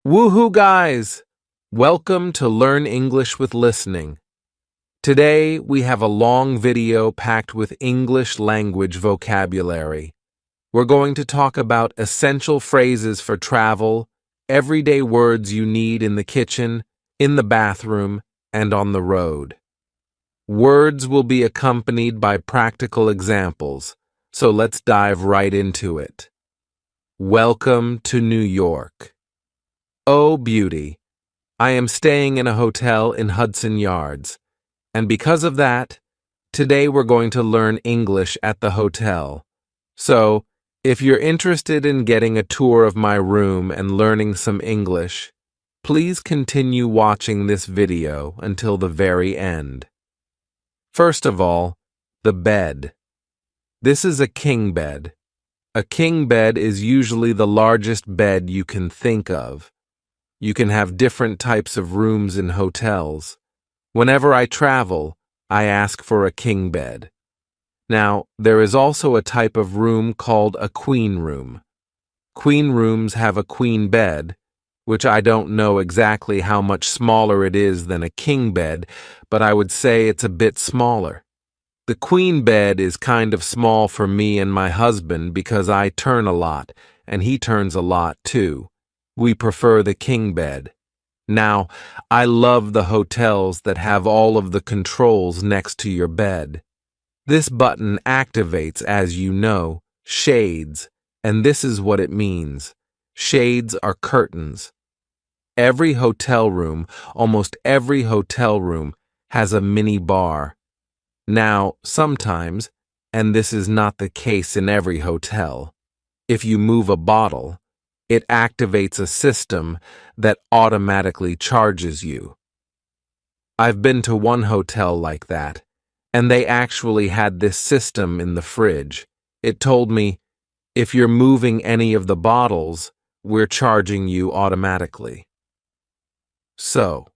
Woohoo, guys! Welcome to Learn English with Listening. Today, we have a long video packed with English language vocabulary. We're going to talk about essential phrases for travel, everyday words you need in the kitchen, in the bathroom, and on the road. Words will be accompanied by practical examples, so let's dive right into it. Welcome to New York. Oh, beauty. I am staying in a hotel in Hudson Yards, and because of that, today we're going to learn English at the hotel. So, if you're interested in getting a tour of my room and learning some English, please continue watching this video until the very end. First of all, the bed. This is a king bed. A king bed is usually the largest bed you can think of. You can have different types of rooms in hotels. Whenever I travel, I ask for a king bed. Now, there is also a type of room called a queen room. Queen rooms have a queen bed, which I don't know exactly how much smaller it is than a king bed, but I would say it's a bit smaller. The queen bed is kind of small for me and my husband because I turn a lot, and he turns a lot too. We prefer the king bed. Now, I love the hotels that have all of the controls next to your bed. This button activates, as you know, shades, and this is what it means. Shades are curtains. Every hotel room, almost every hotel room, has a mini bar. Now, sometimes, and this is not the case in every hotel, if you move a bottle, it activates a system that automatically charges you. I've been to one hotel like that, and they actually had this system in the fridge. It told me, if you're moving any of the bottles, we're charging you automatically. So,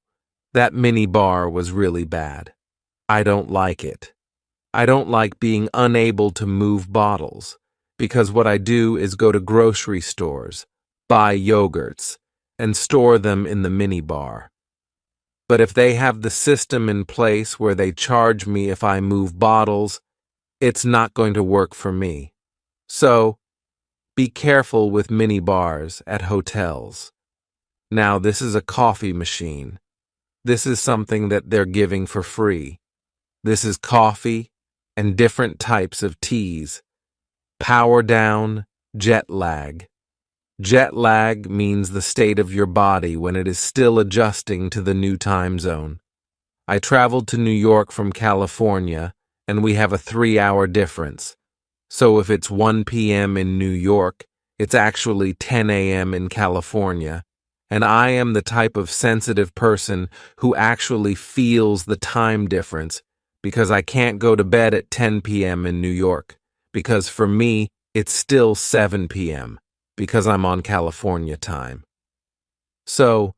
that mini bar was really bad. I don't like it. I don't like being unable to move bottles, because what I do is go to grocery stores, buy yogurts, and store them in the mini bar. But if they have the system in place where they charge me if I move bottles, it's not going to work for me. So, be careful with mini bars at hotels. Now, this is a coffee machine. This is something that they're giving for free. This is coffee and different types of teas. Power down, jet lag. Jet lag means the state of your body when it is still adjusting to the new time zone. I traveled to New York from California, and we have a 3-hour difference. So if it's 1 p.m. in New York, it's actually 10 a.m. in California. And I am the type of sensitive person who actually feels the time difference because I can't go to bed at 10 p.m. in New York, because for me, it's still 7 p.m. because I'm on California time. So,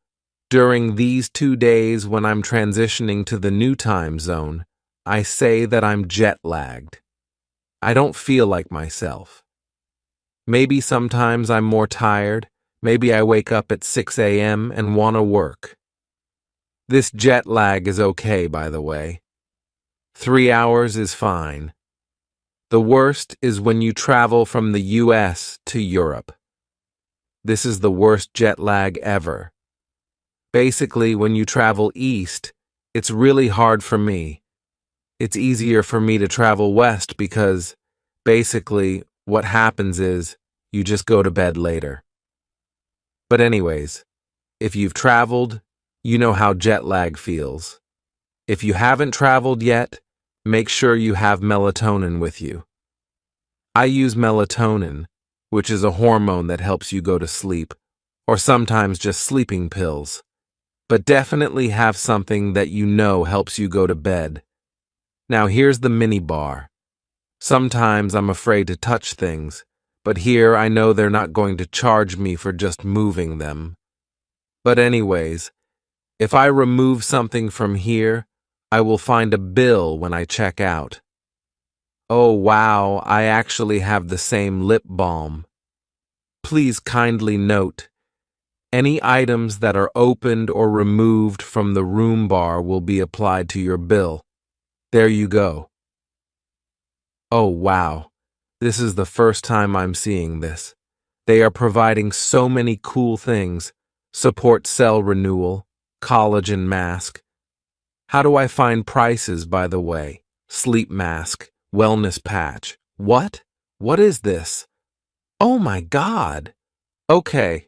during these 2 days when I'm transitioning to the new time zone, I say that I'm jet-lagged. I don't feel like myself. Maybe sometimes I'm more tired. Maybe I wake up at 6 a.m. and want to work. This jet lag is okay, by the way. 3 hours is fine. The worst is when you travel from the U.S. to Europe. This is the worst jet lag ever. Basically, when you travel east, it's really hard for me. It's easier for me to travel west because, basically, what happens is you just go to bed later. But anyways, if you've traveled, you know how jet lag feels. If you haven't traveled yet, make sure you have melatonin with you. I use melatonin, which is a hormone that helps you go to sleep, or sometimes just sleeping pills. But definitely have something that you know helps you go to bed. Now here's the mini bar. Sometimes I'm afraid to touch things, but here I know they're not going to charge me for just moving them. But anyways, if I remove something from here, I will find a bill when I check out. Oh wow, I actually have the same lip balm. Please kindly note, Any items that are opened or removed from the room bar will be applied to your bill. There you go. Oh, wow. This is the first time I'm seeing this. They are providing so many cool things. Support cell renewal, collagen mask. How do I find prices, by the way? Sleep mask, wellness patch. What? What is this? Oh my God. Okay.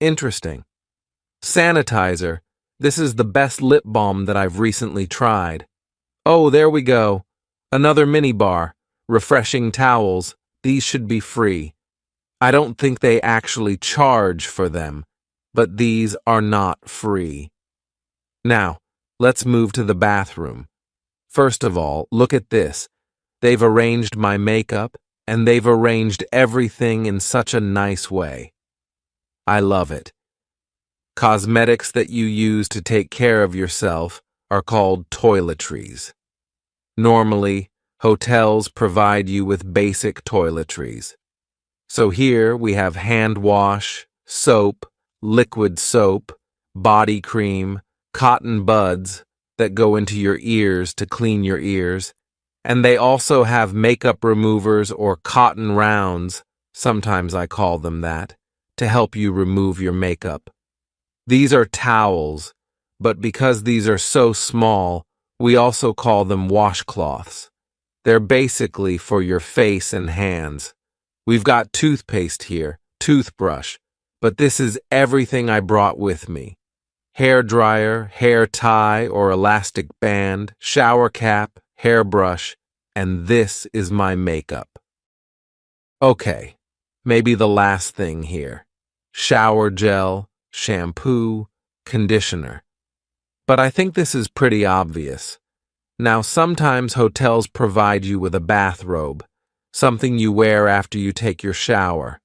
Interesting. Sanitizer. This is the best lip balm that I've recently tried. Oh, there we go. Another mini bar. Refreshing towels. These should be free. I don't think they actually charge for them, but these are not free. Now, let's move to the bathroom. First of all, look at this. They've arranged my makeup, and they've arranged everything in such a nice way. I love it. Cosmetics that you use to take care of yourself are called toiletries. Normally, hotels provide you with basic toiletries. So here we have hand wash, soap, liquid soap, body cream, cotton buds that go into your ears to clean your ears, and they also have makeup removers or cotton rounds, sometimes I call them that, to help you remove your makeup. These are towels, but because these are so small, we also call them washcloths. They're basically for your face and hands. We've got toothpaste here, toothbrush, but this is everything I brought with me. Hair dryer, hair tie or elastic band, shower cap, hairbrush, and this is my makeup. Okay, maybe the last thing here. Shower gel, shampoo, conditioner. But I think this is pretty obvious. Now, sometimes hotels provide you with a bathrobe, something you wear after you take your shower.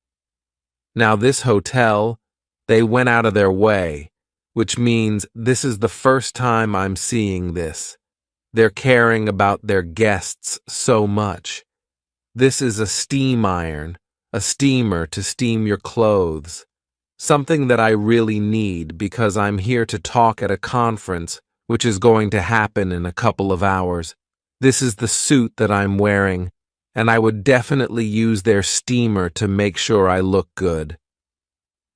Now, this hotel, they went out of their way, which means this is the first time I'm seeing this. They're caring about their guests so much. This is a steam iron, a steamer to steam your clothes. Something that I really need because I'm here to talk at a conference which is going to happen in a couple of hours. This is the suit that I'm wearing, and I would definitely use their steamer to make sure I look good.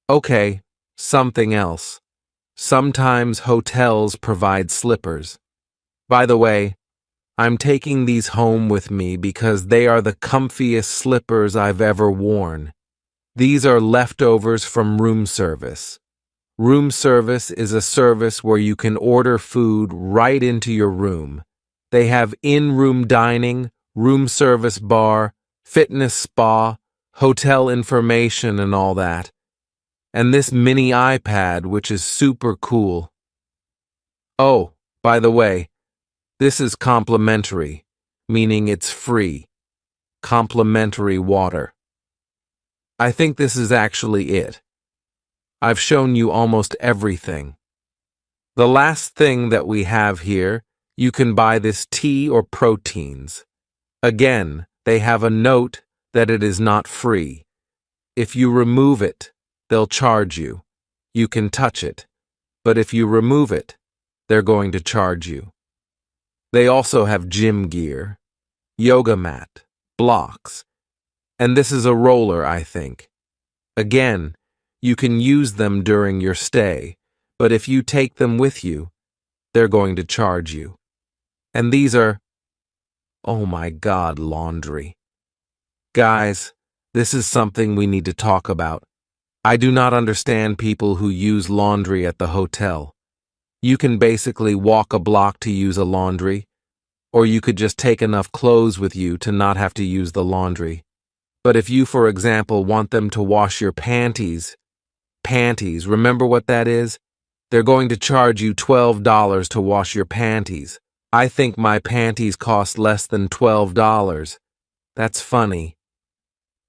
Okay, something else. Sometimes hotels provide slippers. By the way, I'm taking these home with me because they are the comfiest slippers I've ever worn. These are leftovers from room service. Room service is a service where you can order food right into your room. They have in-room dining, room service bar, fitness spa, hotel information and all that. And this mini iPad, which is super cool. Oh, by the way, this is complimentary, meaning it's free. Complimentary water. I think this is actually it. I've shown you almost everything. The last thing that we have here, you can buy this tea or proteins. Again, they have a note that it is not free. If you remove it, they'll charge you. You can touch it, but if you remove it, they're going to charge you. They also have gym gear, yoga mat, blocks, and this is a roller, I think. Again, you can use them during your stay, but if you take them with you, they're going to charge you. And these are, oh my God, laundry. Guys, this is something we need to talk about. I do not understand people who use laundry at the hotel. You can basically walk a block to use a laundry, or you could just take enough clothes with you to not have to use the laundry. But if you, for example, want them to wash your panties, remember what that is? They're going to charge you $12 to wash your panties. I think my panties cost less than $12. That's funny.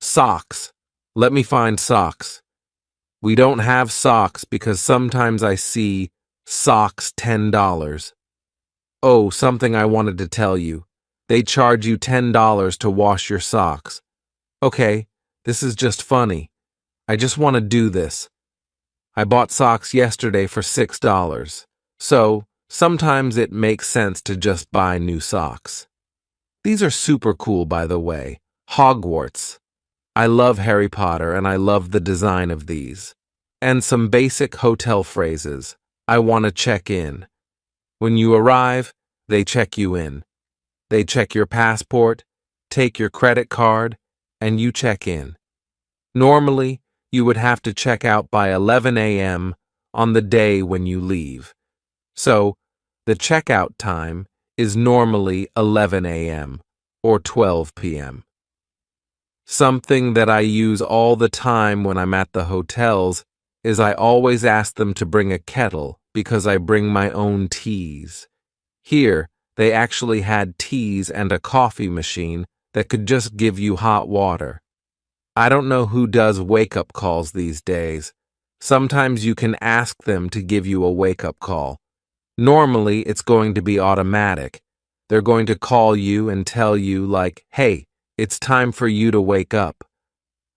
Socks. Let me find socks. We don't have socks because sometimes I see socks $10. Oh, something I wanted to tell you. They charge you $10 to wash your socks. Okay, this is just funny. I just want to do this. I bought socks yesterday for $6, so sometimes it makes sense to just buy new socks. These are super cool, by the way. Hogwarts. I love Harry Potter and I love the design of these. And some basic hotel phrases. I want to check in. When you arrive, they check you in. They check your passport, take your credit card, and you check in. Normally, you would have to check out by 11 a.m. on the day when you leave. So, the checkout time is normally 11 a.m. or 12 p.m. Something that I use all the time when I'm at the hotels is I always ask them to bring a kettle because I bring my own teas. Here, they actually had teas and a coffee machine that could just give you hot water. I don't know who does wake-up calls these days. Sometimes you can ask them to give you a wake-up call. Normally, it's going to be automatic. They're going to call you and tell you, like, hey, it's time for you to wake up.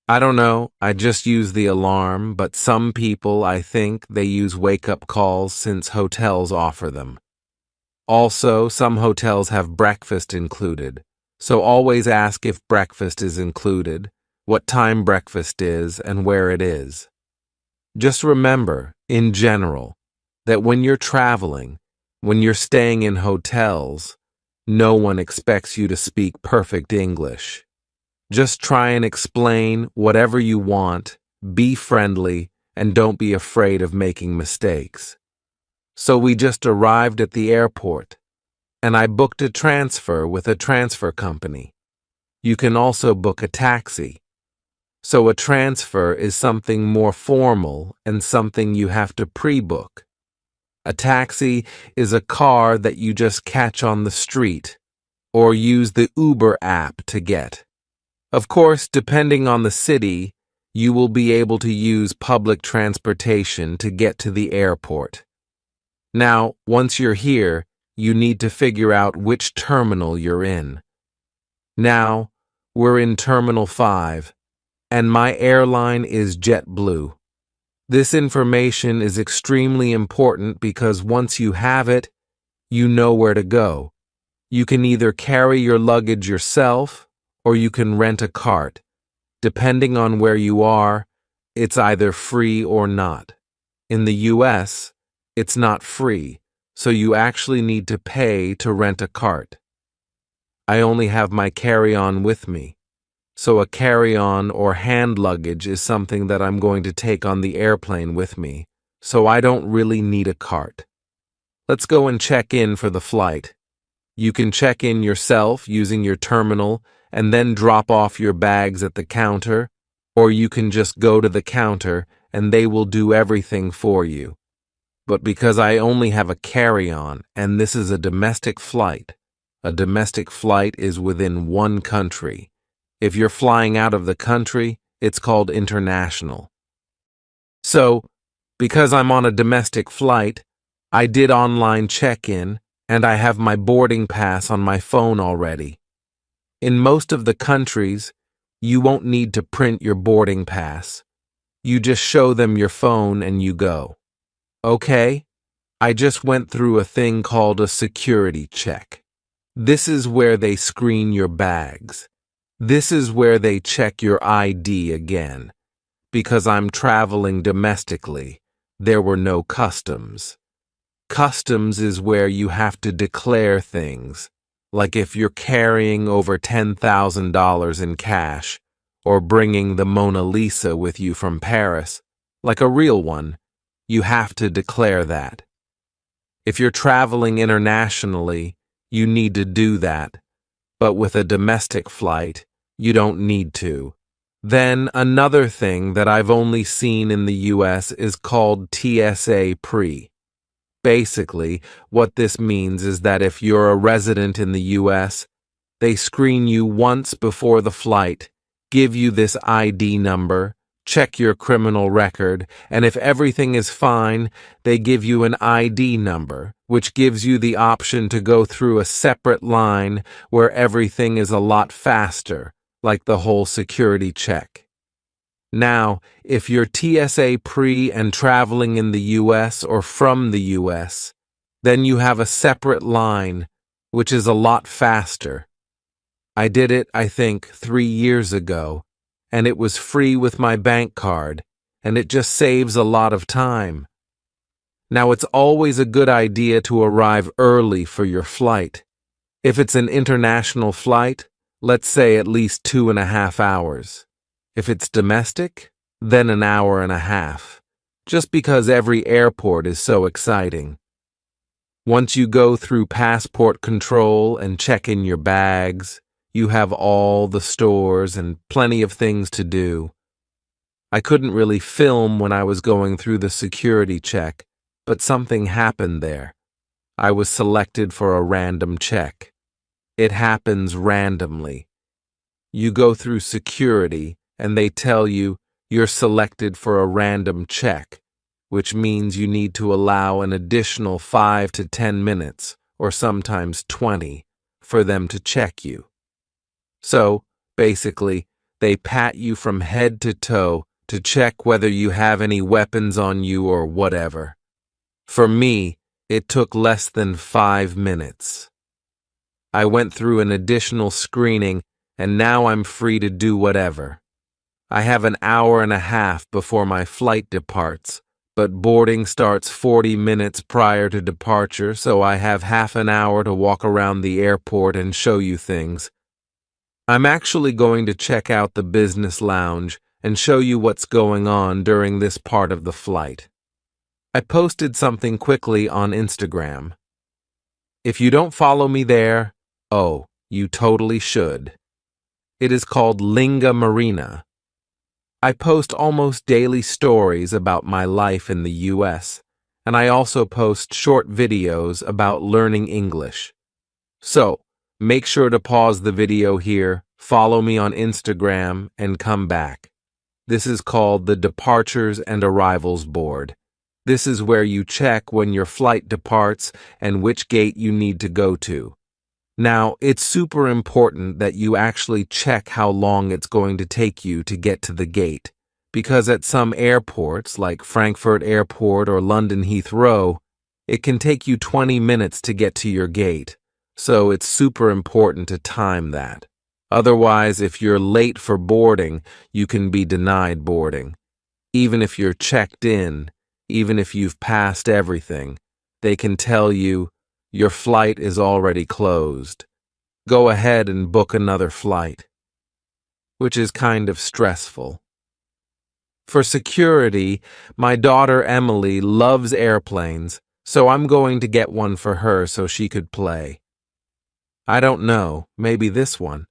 I don't know, I just use the alarm, but some people, I think, they use wake-up calls since hotels offer them. Also, some hotels have breakfast included, so always ask if breakfast is included, what time breakfast is, and where it is. Just remember, in general, that when you're traveling, when you're staying in hotels, no one expects you to speak perfect English. Just try and explain whatever you want, be friendly, and don't be afraid of making mistakes. So we just arrived at the airport, and I booked a transfer with a transfer company. You can also book a taxi. So a transfer is something more formal and something you have to pre-book. A taxi is a car that you just catch on the street or use the Uber app to get. Of course, depending on the city, you will be able to use public transportation to get to the airport. Now, once you're here, you need to figure out which terminal you're in. Now, we're in Terminal 5. And my airline is JetBlue. This information is extremely important because once you have it, you know where to go. You can either carry your luggage yourself or you can rent a cart. Depending on where you are, it's either free or not. In the US, it's not free, so you actually need to pay to rent a cart. I only have my carry-on with me. So a carry-on or hand luggage is something that I'm going to take on the airplane with me, so I don't really need a cart. Let's go and check in for the flight. You can check in yourself using your terminal and then drop off your bags at the counter, or you can just go to the counter and they will do everything for you. But because I only have a carry-on and this is a domestic flight is within one country. If you're flying out of the country, it's called international. So, because I'm on a domestic flight, I did online check-in and I have my boarding pass on my phone already. In most of the countries, you won't need to print your boarding pass. You just show them your phone and you go. Okay? I just went through a thing called a security check. This is where they screen your bags. This is where they check your ID again. Because I'm traveling domestically, there were no customs. Customs is where you have to declare things, like if you're carrying over $10,000 in cash, or bringing the Mona Lisa with you from Paris, like a real one, you have to declare that. If you're traveling internationally, you need to do that. But with a domestic flight, you don't need to. Then another thing that I've only seen in the US is called TSA Pre. Basically, what this means is that if you're a resident in the US, they screen you once before the flight, give you this ID number, check your criminal record, and if everything is fine, they give you an ID number, which gives you the option to go through a separate line where everything is a lot faster, like the whole security check. Now, if you're TSA pre and traveling in the US or from the US, then you have a separate line, which is a lot faster. I did it, I think, 3 years ago, and it was free with my bank card, and it just saves a lot of time. Now, it's always a good idea to arrive early for your flight. If it's an international flight, let's say at least 2.5 hours. If it's domestic, then an hour and a half, just because every airport is so exciting. Once you go through passport control and check in your bags, you have all the stores and plenty of things to do. I couldn't really film when I was going through the security check, but something happened there. I was selected for a random check. It happens randomly. You go through security, and they tell you you're selected for a random check, which means you need to allow an additional 5 to 10 minutes, or sometimes 20, for them to check you. So, basically, they pat you from head to toe to check whether you have any weapons on you or whatever. For me, it took less than 5 minutes. I went through an additional screening, and now I'm free to do whatever. I have an hour and a half before my flight departs, but boarding starts 40 minutes prior to departure, so I have half an hour to walk around the airport and show you things. I'm actually going to check out the business lounge and show you what's going on during this part of the flight. I posted something quickly on Instagram. If you don't follow me there, oh, you totally should. It is called Linga Marina. I post almost daily stories about my life in the US, and I also post short videos about learning English. So, make sure to pause the video here, follow me on Instagram, and come back. This is called the Departures and Arrivals Board. This is where you check when your flight departs and which gate you need to go to. Now, it's super important that you actually check how long it's going to take you to get to the gate, because at some airports, like Frankfurt Airport or London Heathrow, it can take you 20 minutes to get to your gate, so it's super important to time that. Otherwise, if you're late for boarding, you can be denied boarding. Even if you're checked in, even if you've passed everything, they can tell you, your flight is already closed. Go ahead and book another flight. Which is kind of stressful. For security, my daughter Emily loves airplanes, so I'm going to get one for her so she could play. I don't know, maybe this one.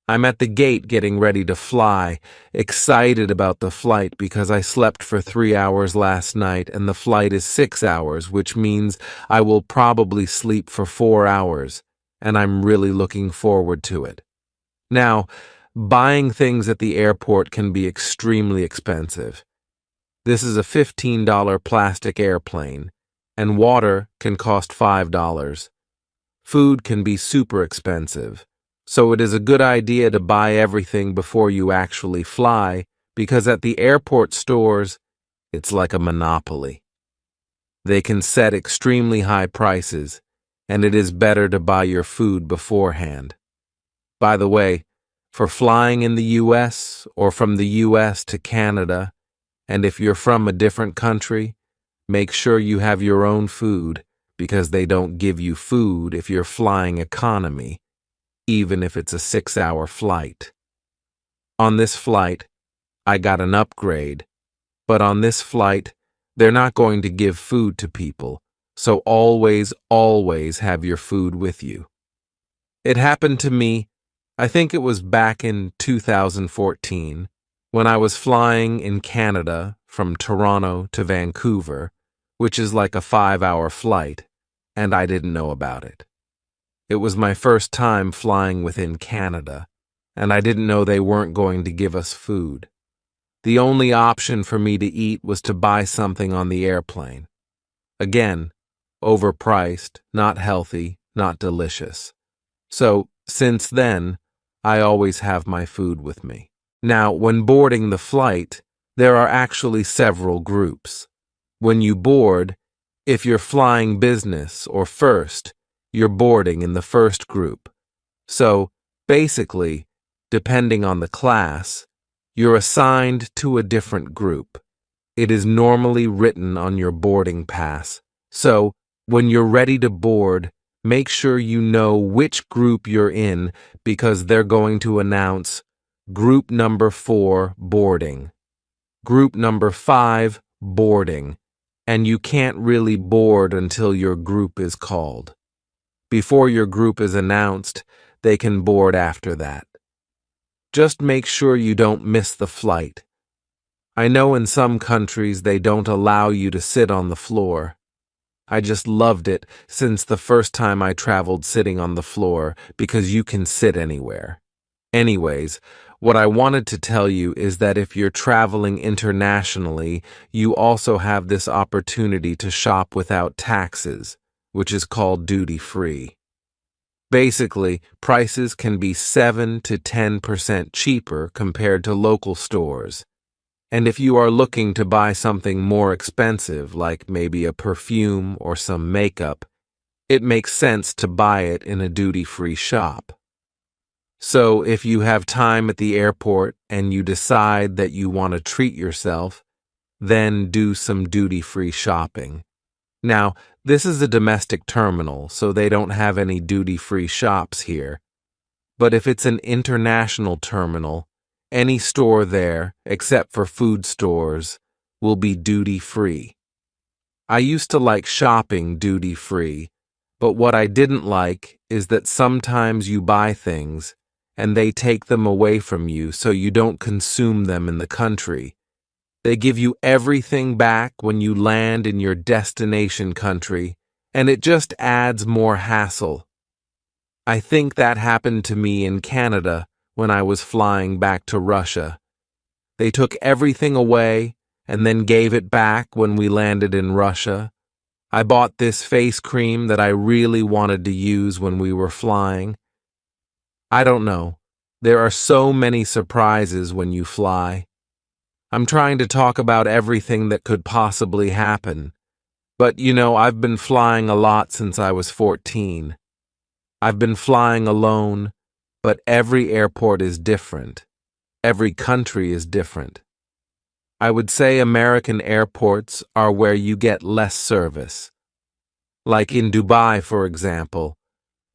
I'm at the gate getting ready to fly, excited about the flight because I slept for 3 hours last night and the flight is 6 hours, which means I will probably sleep for 4 hours, and I'm really looking forward to it. Now, buying things at the airport can be extremely expensive. This is a $15 plastic airplane, and water can cost $5. Food can be super expensive. So it is a good idea to buy everything before you actually fly, because at the airport stores, it's like a monopoly. They can set extremely high prices, and it is better to buy your food beforehand. By the way, for flying in the US or from the US to Canada, and if you're from a different country, make sure you have your own food, because they don't give you food if you're flying economy, even if it's a 6-hour flight. On this flight, I got an upgrade, but on this flight, they're not going to give food to people, so always have your food with you. It happened to me, I think it was back in 2014, when I was flying in Canada from Toronto to Vancouver, which is like a 5-hour flight, and I didn't know about it. It was my first time flying within Canada, and I didn't know they weren't going to give us food. The only option for me to eat was to buy something on the airplane. Again, overpriced, not healthy, not delicious. So, since then, I always have my food with me. Now, when boarding the flight, there are actually several groups. When you board, if you're flying business or first, you're boarding in the first group. So, basically, depending on the class, you're assigned to a different group. It is normally written on your boarding pass. So, when you're ready to board, make sure you know which group you're in because they're going to announce Group number 4, boarding. Group number 5, boarding. And you can't really board until your group is called. Before your group is announced, they can board after that. Just make sure you don't miss the flight. I know in some countries they don't allow you to sit on the floor. I just loved it since the first time I traveled sitting on the floor because you can sit anywhere. Anyways, what I wanted to tell you is that if you're traveling internationally, you also have this opportunity to shop without taxes, which is called duty-free. Basically, prices can be 7 to 10% cheaper compared to local stores. And if you are looking to buy something more expensive, like maybe a perfume or some makeup, it makes sense to buy it in a duty-free shop. So if you have time at the airport and you decide that you want to treat yourself, then do some duty-free shopping. Now, this is a domestic terminal, so they don't have any duty-free shops here. But if it's an international terminal, any store there, except for food stores, will be duty-free. I used to like shopping duty-free, but what I didn't like is that sometimes you buy things and they take them away from you so you don't consume them in the country. They give you everything back when you land in your destination country, and it just adds more hassle. I think that happened to me in Canada when I was flying back to Russia. They took everything away and then gave it back when we landed in Russia. I bought this face cream that I really wanted to use when we were flying. I don't know. There are so many surprises when you fly. I'm trying to talk about everything that could possibly happen. But, I've been flying a lot since I was 14. I've been flying alone, but every airport is different. Every country is different. I would say American airports are where you get less service. Like in Dubai, for example,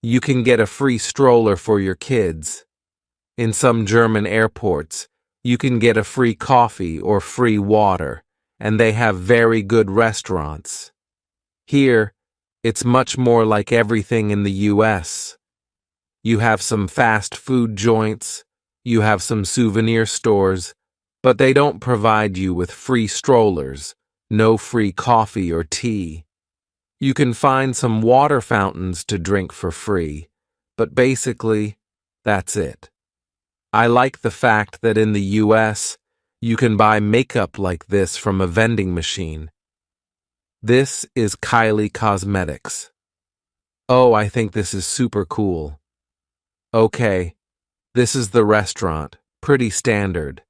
you can get a free stroller for your kids. In some German airports, you can get a free coffee or free water, and they have very good restaurants. Here, it's much more like everything in the US. You have some fast food joints, you have some souvenir stores, but they don't provide you with free strollers, no free coffee or tea. You can find some water fountains to drink for free, but basically, that's it. I like the fact that in the US, you can buy makeup like this from a vending machine. This is Kylie Cosmetics. Oh, I think this is super cool. Okay, this is the restaurant, pretty standard.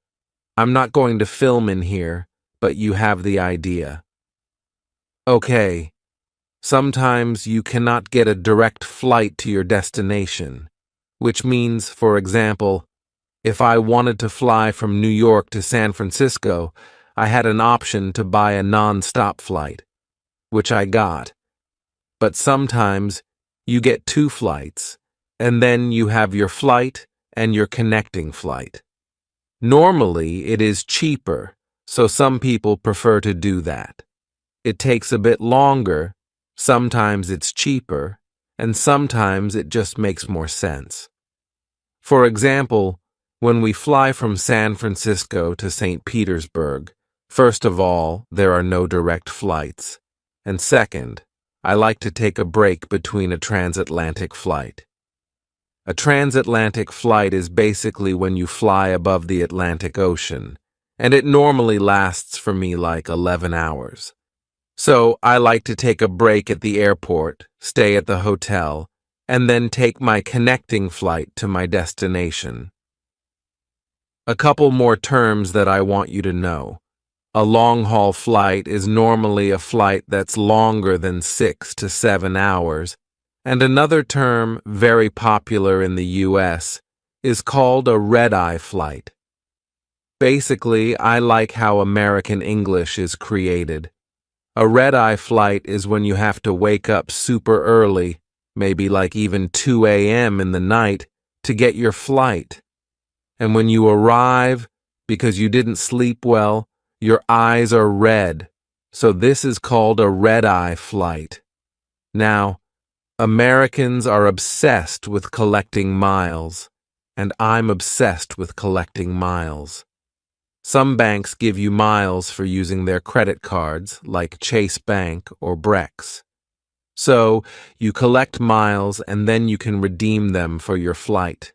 I'm not going to film in here, but you have the idea. Okay, sometimes you cannot get a direct flight to your destination, which means, for example, if I wanted to fly from New York to San Francisco, I had an option to buy a non-stop flight, which I got. But sometimes you get 2 flights, and then you have your flight and your connecting flight. Normally, it is cheaper, so some people prefer to do that. It takes a bit longer, sometimes it's cheaper, and sometimes it just makes more sense. For example, when we fly from San Francisco to St. Petersburg, first of all, there are no direct flights, and second, I like to take a break between a transatlantic flight. A transatlantic flight is basically when you fly above the Atlantic Ocean, and it normally lasts for me like 11 hours. So I like to take a break at the airport, stay at the hotel, and then take my connecting flight to my destination. A couple more terms that I want you to know. A long-haul flight is normally a flight that's longer than 6 to 7 hours, and another term very popular in the US is called a red-eye flight. Basically, I like how American English is created. A red-eye flight is when you have to wake up super early, maybe like even 2 a.m. in the night, to get your flight. And when you arrive, because you didn't sleep well, your eyes are red, so this is called a red-eye flight. Now, Americans are obsessed with collecting miles, and I'm obsessed with collecting miles. Some banks give you miles for using their credit cards, like Chase Bank or Brex. So, you collect miles and then you can redeem them for your flight.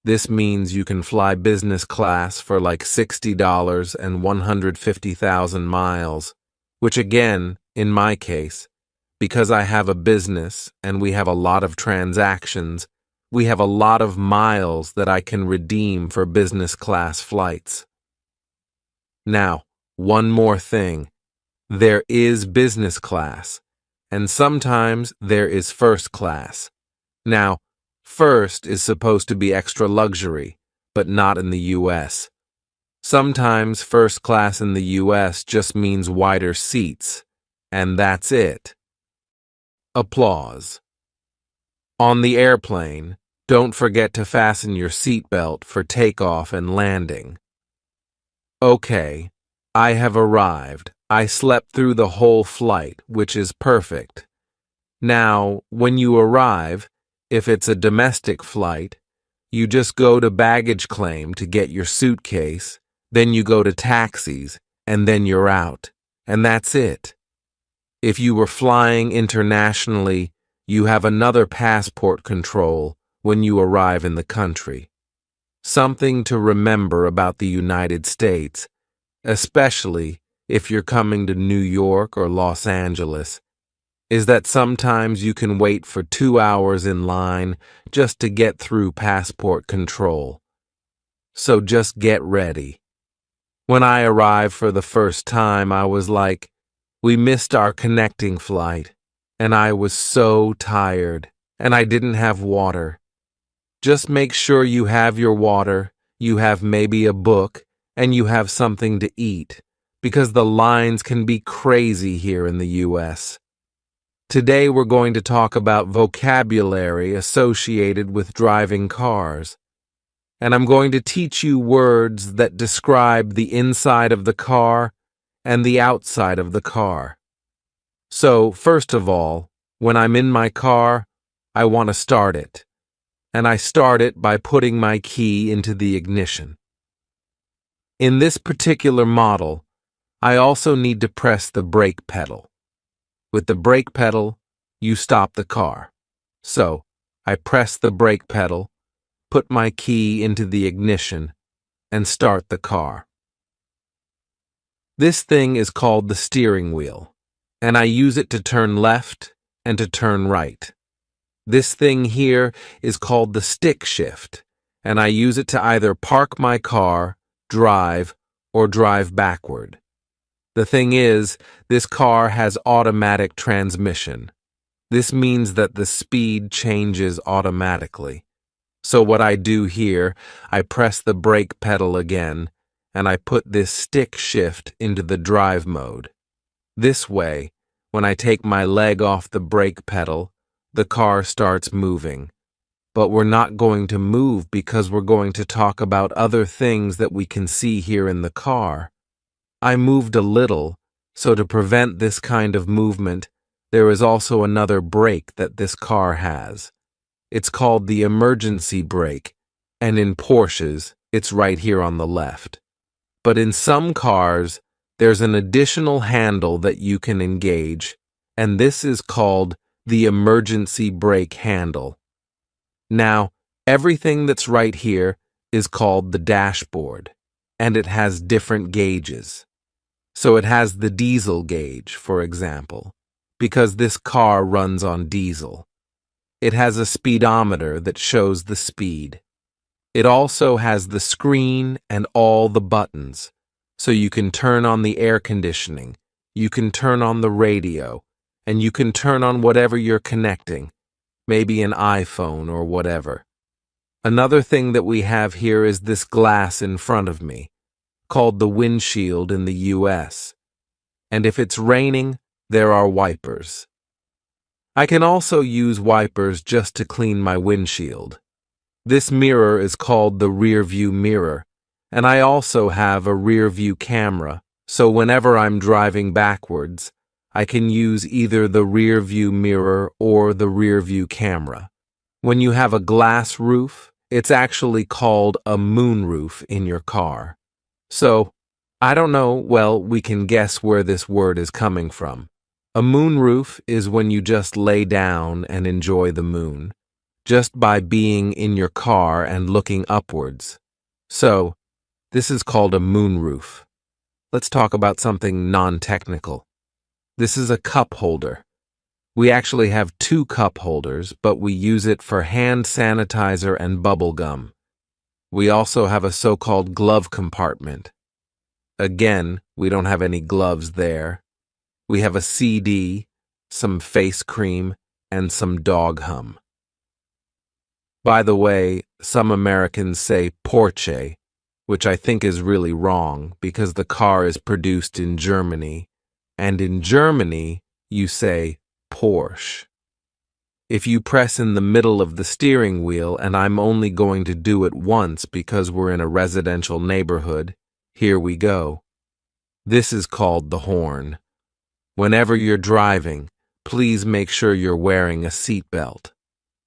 This means you can fly business class for like $60 and 150,000 miles, which again, in my case, because I have a business and we have a lot of transactions, we have a lot of miles that I can redeem for business class flights. Now, one more thing. There is business class, and sometimes there is first class. Now, first is supposed to be extra luxury, but not in the US. Sometimes first class in the US just means wider seats, and that's it. Applause. On the airplane, don't forget to fasten your seatbelt for takeoff and landing. Okay, I have arrived. I slept through the whole flight, which is perfect. Now, when you arrive, if it's a domestic flight, you just go to baggage claim to get your suitcase, then you go to taxis, and then you're out. And that's it. If you were flying internationally, you have another passport control when you arrive in the country. Something to remember about the United States, especially if you're coming to New York or Los Angeles, is that sometimes you can wait for 2 hours in line just to get through passport control. So just get ready. When I arrived for the first time, I was like, we missed our connecting flight, and I was so tired, and I didn't have water. Just make sure you have your water, you have maybe a book, and you have something to eat, because the lines can be crazy here in the US. Today we're going to talk about vocabulary associated with driving cars. And I'm going to teach you words that describe the inside of the car and the outside of the car. So, first of all, when I'm in my car, I want to start it. And I start it by putting my key into the ignition. In this particular model, I also need to press the brake pedal. With the brake pedal, you stop the car. So, I press the brake pedal, put my key into the ignition, and start the car. This thing is called the steering wheel, and I use it to turn left and to turn right. This thing here is called the stick shift, and I use it to either park my car, drive, or drive backward. The thing is, this car has automatic transmission. This means that the speed changes automatically. So what I do here, I press the brake pedal again, and I put this stick shift into the drive mode. This way, when I take my leg off the brake pedal, the car starts moving. But we're not going to move because we're going to talk about other things that we can see here in the car. I moved a little, so to prevent this kind of movement, there is also another brake that this car has. It's called the emergency brake, and in Porsches, it's right here on the left. But in some cars, there's an additional handle that you can engage, and this is called the emergency brake handle. Now, everything that's right here is called the dashboard, and it has different gauges. So it has the diesel gauge, for example, because this car runs on diesel. It has a speedometer that shows the speed. It also has the screen and all the buttons, so you can turn on the air conditioning, you can turn on the radio, and you can turn on whatever you're connecting, maybe an iPhone or whatever. Another thing that we have here is this glass in front of me, called the windshield in the US. And if it's raining, there are wipers. I can also use wipers just to clean my windshield. This mirror is called the rear view mirror, and I also have a rear view camera, so whenever I'm driving backwards, I can use either the rear view mirror or the rear view camera. When you have a glass roof, it's actually called a moonroof in your car. So, I don't know, well, we can guess where this word is coming from. A moonroof is when you just lay down and enjoy the moon, just by being in your car and looking upwards. So, this is called a moonroof. Let's talk about something non-technical. This is a cup holder. We actually have 2 cup holders, but we use it for hand sanitizer and bubble gum. We also have a so-called glove compartment. Again, we don't have any gloves there. We have a CD, some face cream, and some dog hum. By the way, some Americans say Porsche, which I think is really wrong because the car is produced in Germany, and in Germany, you say Porsche. If you press in the middle of the steering wheel, and I'm only going to do it once because we're in a residential neighborhood, here we go. This is called the horn. Whenever you're driving, please make sure you're wearing a seatbelt.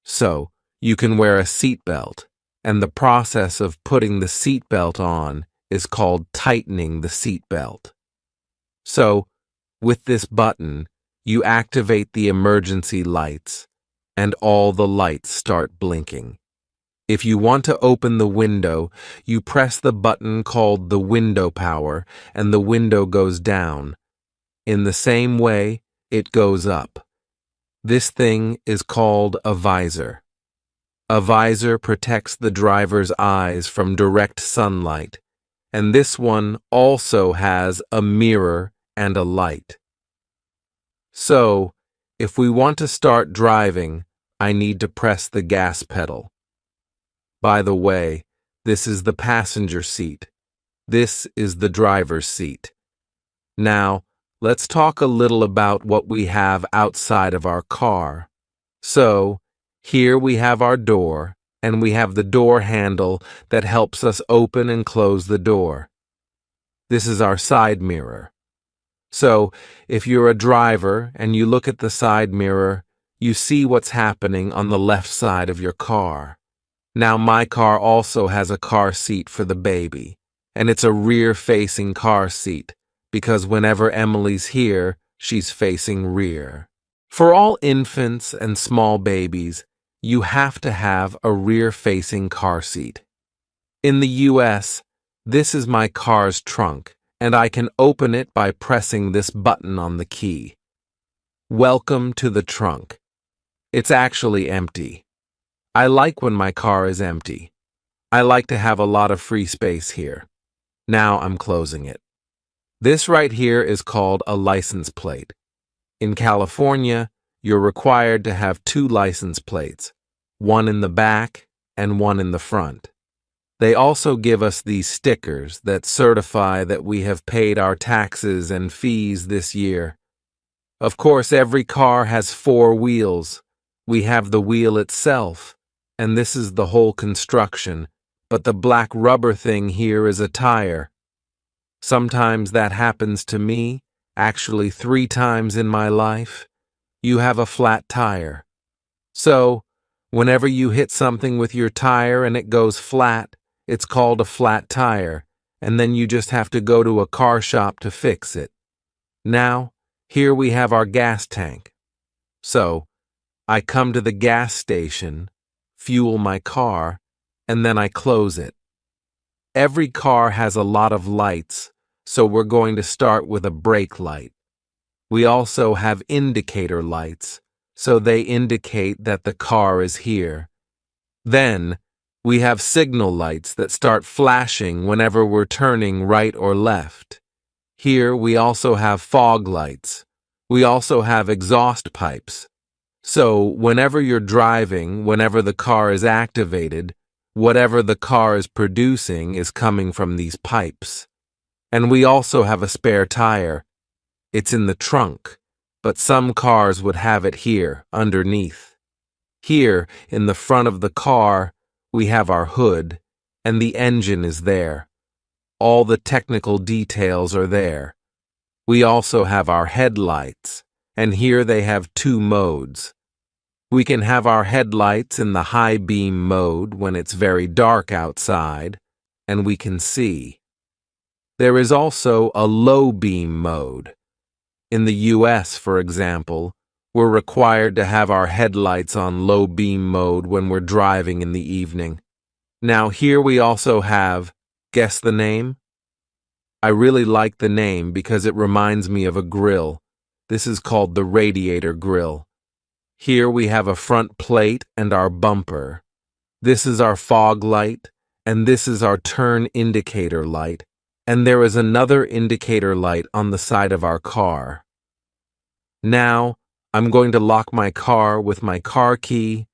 So, you can wear a seatbelt, and the process of putting the seatbelt on is called tightening the seatbelt. So, with this button, you activate the emergency lights, and all the lights start blinking. If you want to open the window, you press the button called the window power, and the window goes down. In the same way, it goes up. This thing is called a visor. A visor protects the driver's eyes from direct sunlight, and this one also has a mirror and a light. So, if we want to start driving, I need to press the gas pedal. By the way, this is the passenger seat. This is the driver's seat. Now, let's talk a little about what we have outside of our car. So, here we have our door, and we have the door handle that helps us open and close the door. This is our side mirror. So, if you're a driver and you look at the side mirror, you see what's happening on the left side of your car. Now, my car also has a car seat for the baby, and it's a rear-facing car seat, because whenever Emily's here, she's facing rear. For all infants and small babies, you have to have a rear-facing car seat. In the US, this is my car's trunk, and I can open it by pressing this button on the key. Welcome to the trunk. It's actually empty. I like when my car is empty. I like to have a lot of free space here. Now I'm closing it. This right here is called a license plate. In California, you're required to have 2 license plates, one in the back and one in the front. They also give us these stickers that certify that we have paid our taxes and fees this year. Of course, every car has 4 wheels. We have the wheel itself, and this is the whole construction, but the black rubber thing here is a tire. Sometimes that happens to me, actually 3 times in my life. You have a flat tire. So, whenever you hit something with your tire and it goes flat, it's called a flat tire, and then you just have to go to a car shop to fix it. Now, here we have our gas tank. So, I come to the gas station, fuel my car, and then I close it. Every car has a lot of lights, so we're going to start with a brake light. We also have indicator lights, so they indicate that the car is here. Then, We have signal lights that start flashing whenever we're turning right or left. Here we also have fog lights. We also have exhaust pipes. So whenever you're driving, whenever the car is activated, whatever the car is producing is coming from these pipes. And we also have a spare tire. It's in the trunk, but some cars would have it here, underneath. Here, in the front of the car, we have our hood, and the engine is there. All the technical details are there. We also have our headlights, and here they have two modes. We can have our headlights in the high beam mode when it's very dark outside, and we can see. There is also a low beam mode. In the US, for example, we're required to have our headlights on low beam mode when we're driving in the evening. Now here we also have, guess the name? I really like the name because it reminds me of a grill. This is called the radiator grill. Here we have a front plate and our bumper. This is our fog light, and this is our turn indicator light, and there is another indicator light on the side of our car. Now, I'm going to lock my car with my car key,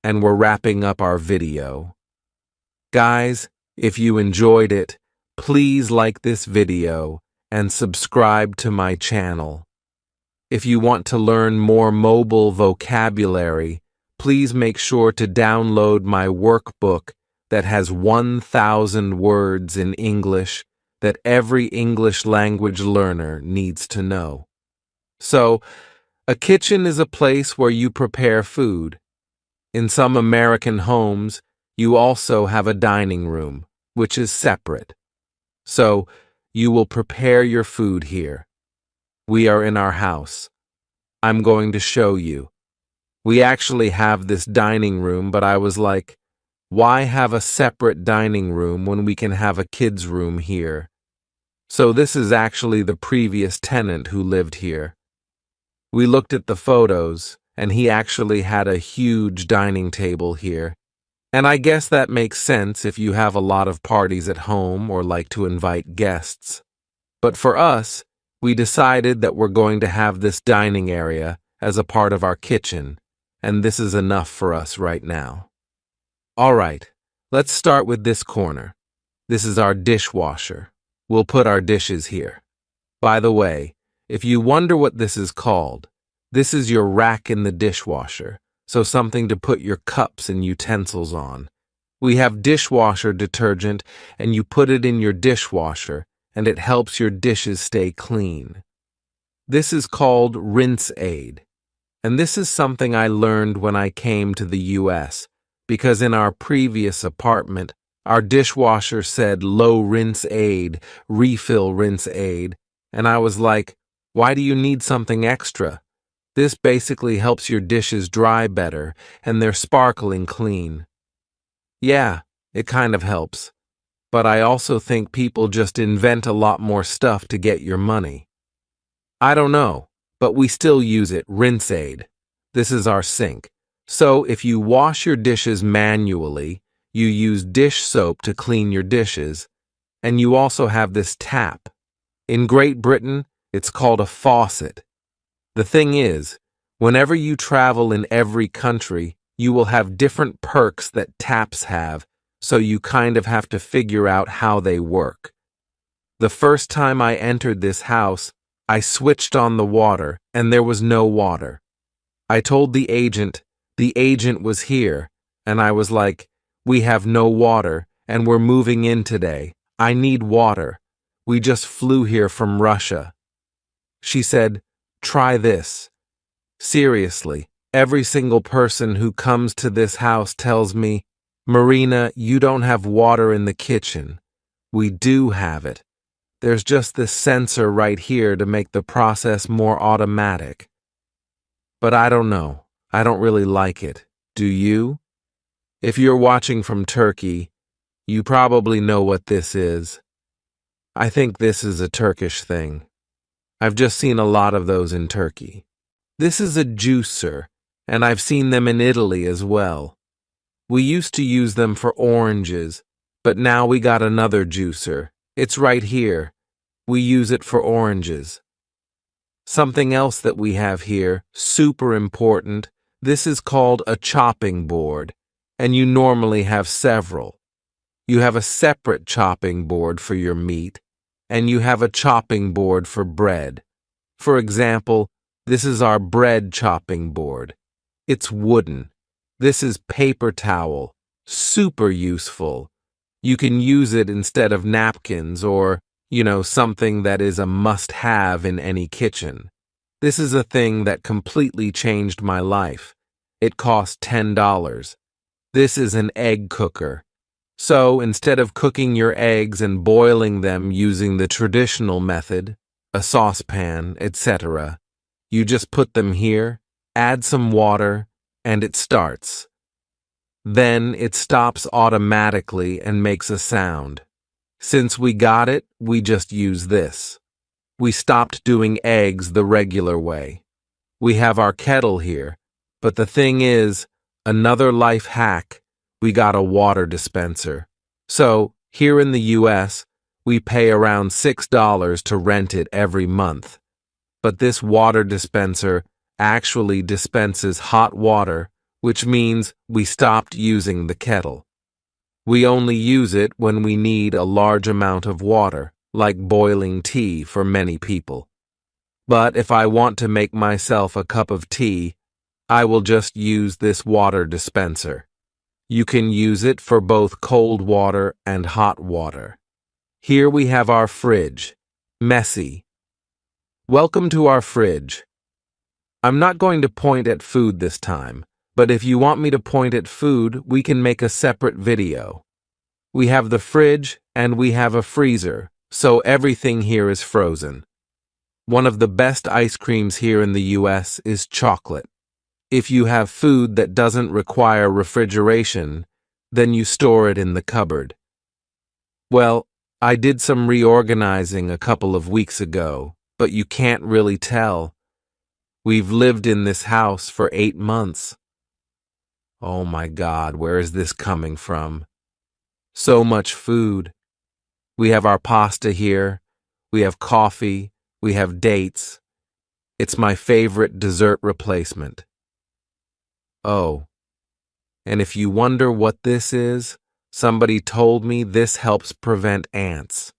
and we're wrapping up our video. Guys, if you enjoyed it, please like this video and subscribe to my channel. If you want to learn more mobile vocabulary, please make sure to download my workbook that has 1,000 words in English that every English language learner needs to know. So, a kitchen is a place where you prepare food. In some American homes, you also have a dining room, which is separate. So, you will prepare your food here. We are in our house. I'm going to show you. We actually have this dining room, but I was like, why have a separate dining room when we can have a kids' room here? So this is actually the previous tenant who lived here. We looked at the photos, and he actually had a huge dining table here. And I guess that makes sense if you have a lot of parties at home or like to invite guests. But for us, we decided that we're going to have this dining area as a part of our kitchen, and this is enough for us right now. All right, let's start with this corner. This is our dishwasher. We'll put our dishes here. By the way, if you wonder what this is called, this is your rack in the dishwasher, so something to put your cups and utensils on. We have dishwasher detergent, and you put it in your dishwasher, and it helps your dishes stay clean. This is called Rinse Aid, and this is something I learned when I came to the US, because in our previous apartment, our dishwasher said low rinse aid, refill rinse aid, and I was like, why do you need something extra? This basically helps your dishes dry better, and they're sparkling clean. Yeah, it kind of helps. But I also think people just invent a lot more stuff to get your money. I don't know, but we still use it, Rinse Aid. This is our sink. So if you wash your dishes manually, you use dish soap to clean your dishes, and you also have this tap. In Great Britain, it's called a faucet. The thing is, whenever you travel in every country, you will have different perks that taps have, so you kind of have to figure out how they work. The first time I entered this house, I switched on the water, and there was no water. I told the agent was here, and I was like, we have no water, and we're moving in today. I need water. We just flew here from Russia. She said, try this. Seriously, every single person who comes to this house tells me, Marina, you don't have water in the kitchen. We do have it. There's just this sensor right here to make the process more automatic. But I don't know. I don't really like it. Do you? If you're watching from Turkey, you probably know what this is. I think this is a Turkish thing. I've just seen a lot of those in Turkey. This is a juicer, and I've seen them in Italy as well. We used to use them for oranges, but now we got another juicer. It's right here. We use it for oranges. Something else that we have here, super important, this is called a chopping board, and you normally have several. You have a separate chopping board for your meat, and you have a chopping board for bread. For example, this is our bread chopping board. It's wooden. This is paper towel. Super useful. You can use it instead of napkins or, something that is a must-have in any kitchen. This is a thing that completely changed my life. It cost $10. This is an egg cooker. So instead of cooking your eggs and boiling them using the traditional method, a saucepan, etc., you just put them here, add some water, and it starts. Then it stops automatically and makes a sound. Since we got it, we just use this. We stopped doing eggs the regular way. We have our kettle here, but the thing is, another life hack, we got a water dispenser. So, here in the US, we pay around $6 to rent it every month. But this water dispenser actually dispenses hot water, which means we stopped using the kettle. We only use it when we need a large amount of water, like boiling tea for many people. But if I want to make myself a cup of tea, I will just use this water dispenser. You can use it for both cold water and hot water. Here we have our fridge. Messy. Welcome to our fridge. I'm not going to point at food this time, but if you want me to point at food, we can make a separate video. We have the fridge and we have a freezer, so everything here is frozen. One of the best ice creams here in the US is chocolate. If you have food that doesn't require refrigeration, then you store it in the cupboard. Well, I did some reorganizing a couple of weeks ago, but you can't really tell. We've lived in this house for 8 months. Oh my God, where is this coming from? So much food. We have our pasta here, we have coffee, we have dates. It's my favorite dessert replacement. Oh, and if you wonder what this is, somebody told me this helps prevent ants.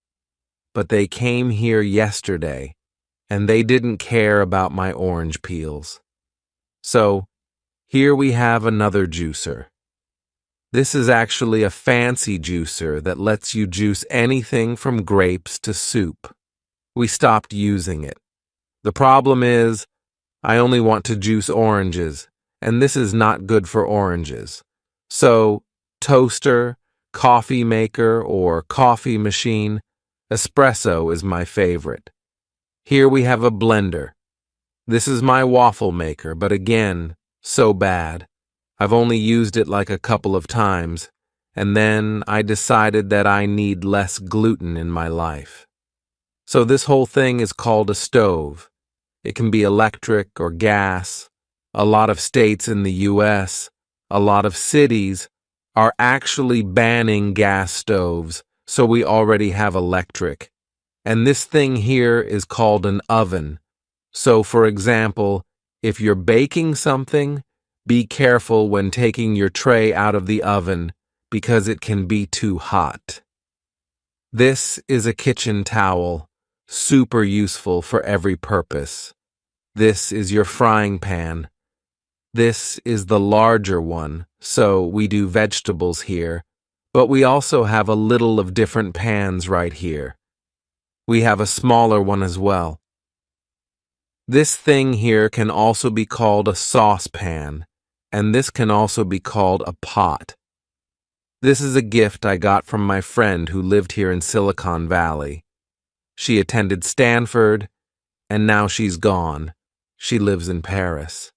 But they came here yesterday, and they didn't care about my orange peels. So, here we have another juicer. This is actually a fancy juicer that lets you juice anything from grapes to soup. We stopped using it. The problem is, I only want to juice oranges, and this is not good for oranges. So, toaster, coffee maker, or coffee machine, espresso is my favorite. Here we have a blender. This is my waffle maker, but again, so bad. I've only used it like a couple of times, and then I decided that I need less gluten in my life. So this whole thing is called a stove. It can be electric or gas. A lot of states in the US, a lot of cities, are actually banning gas stoves, so we already have electric. And this thing here is called an oven. So, for example, if you're baking something, be careful when taking your tray out of the oven because it can be too hot. This is a kitchen towel, super useful for every purpose. This is your frying pan. This is the larger one, so we do vegetables here, but we also have a little of different pans right here. We have a smaller one as well. This thing here can also be called a saucepan, and this can also be called a pot. This is a gift I got from my friend who lived here in Silicon Valley. She attended Stanford, and now she's gone. She lives in Paris.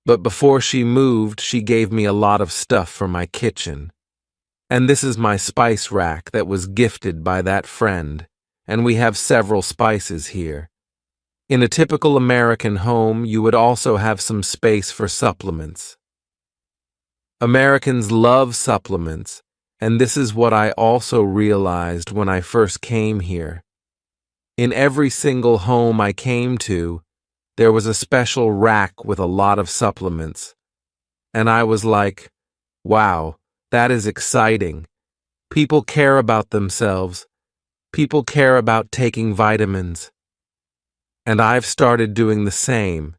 But before she moved, she gave me a lot of stuff for my kitchen. And this is my spice rack that was gifted by that friend, and we have several spices here. In a typical American home, you would also have some space for supplements. Americans love supplements, and this is what I also realized when I first came here. In every single home I came to, there was a special rack with a lot of supplements. And I was like, wow, that is exciting. People care about themselves. People care about taking vitamins. And I've started doing the same,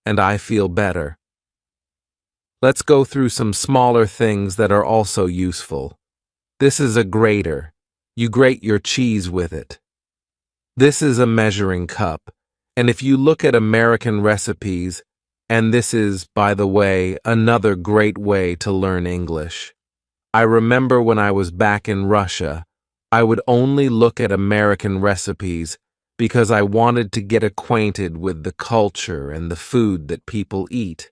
and I feel better. Let's go through some smaller things that are also useful. This is a grater. You grate your cheese with it. This is a measuring cup, and if you look at American recipes, and this is, by the way, another great way to learn English. I remember when I was back in Russia, I would only look at American recipes because I wanted to get acquainted with the culture and the food that people eat,